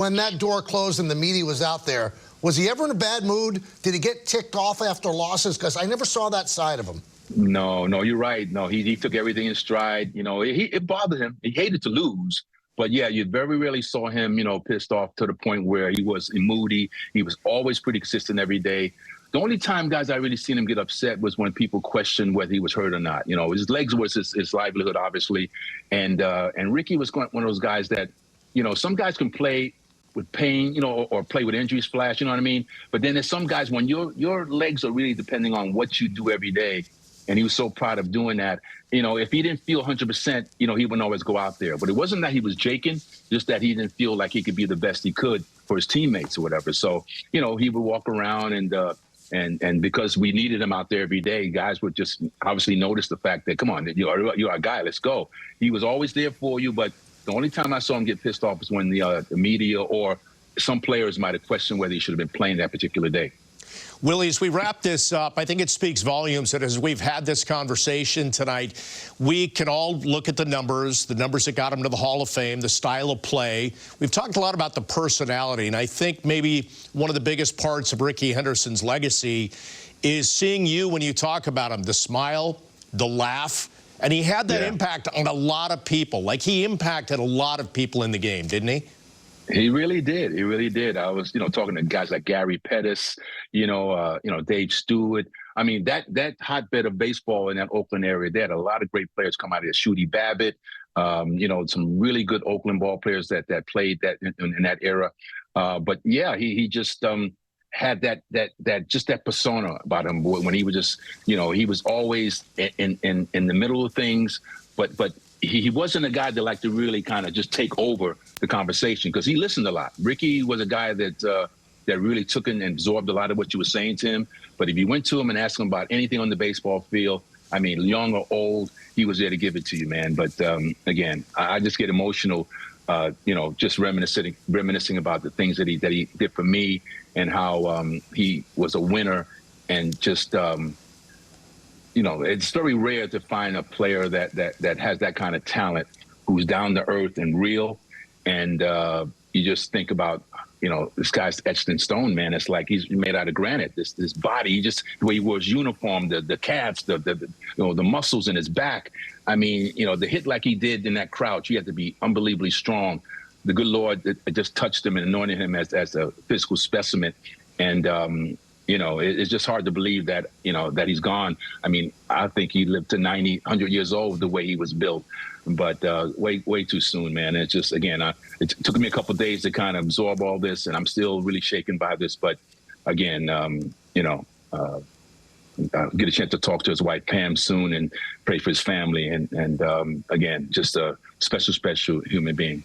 When that door closed and the media was out there, was he ever in a bad mood? Did he get ticked off after losses? Because I never saw that side of him. No, you're right. No, he took everything in stride. You know, it bothered him. He hated to lose. But, yeah, you very rarely saw him, pissed off to the point where he was moody. He was always pretty consistent every day. The only time, guys, I really seen him get upset was when people questioned whether he was hurt or not. His legs was his livelihood, obviously. And Rickey was one of those guys that, some guys can play with pain, or play with injuries flash, you know what I mean? But then there's some guys when your legs are really depending on what you do every day. And he was so proud of doing that. If he didn't feel 100%, he wouldn't always go out there. But it wasn't that he was jaking, just that he didn't feel like he could be the best he could for his teammates or whatever. So, he would walk around and because we needed him out there every day, guys would just obviously notice the fact that, come on, you're a guy, let's go. He was always there for you, but the only time I saw him get pissed off was when the media or some players might have questioned whether he should have been playing that particular day. Willie, as we wrap this up, I think it speaks volumes that as we've had this conversation tonight, we can all look at the numbers that got him to the Hall of Fame, the style of play. We've talked a lot about the personality, and I think maybe one of the biggest parts of Rickey Henderson's legacy is seeing you when you talk about him, the smile, the laugh, and he had that impact on a lot of people. Like, he impacted a lot of people in the game, didn't he? He really did. He really did. I was, talking to guys like Gary Pettis, Dave Stewart. I mean, that hotbed of baseball in that Oakland area, they had a lot of great players come out of there. Shooty Babbitt, some really good Oakland ball players that played that in that era. But yeah, he just had that persona about him when he was just, he was always in the middle of things, but he wasn't a guy that liked to really kind of just take over the conversation because he listened a lot. Rickey was a guy that really took in and absorbed a lot of what you were saying to him. But if you went to him and asked him about anything on the baseball field, I mean, young or old, he was there to give it to you, man. But again, I just get emotional, just reminiscing about the things that he did for me and how he was a winner and just. It's very rare to find a player that has that kind of talent, who's down to earth and real. And you just think about, this guy's etched in stone, man. It's like he's made out of granite. This body, the way he wore his uniform, the calves, the muscles in his back. I mean, the hit like he did in that crouch, he had to be unbelievably strong. The good Lord just touched him and anointed him as a physical specimen. And it's just hard to believe that, that he's gone. I mean, I think he lived to 90, 100 years old the way he was built, but way too soon, man. It's just, again, it took me a couple of days to kind of absorb all this, and I'm still really shaken by this. But again, I'll get a chance to talk to his wife, Pam, soon and pray for his family. And again, just a special human being.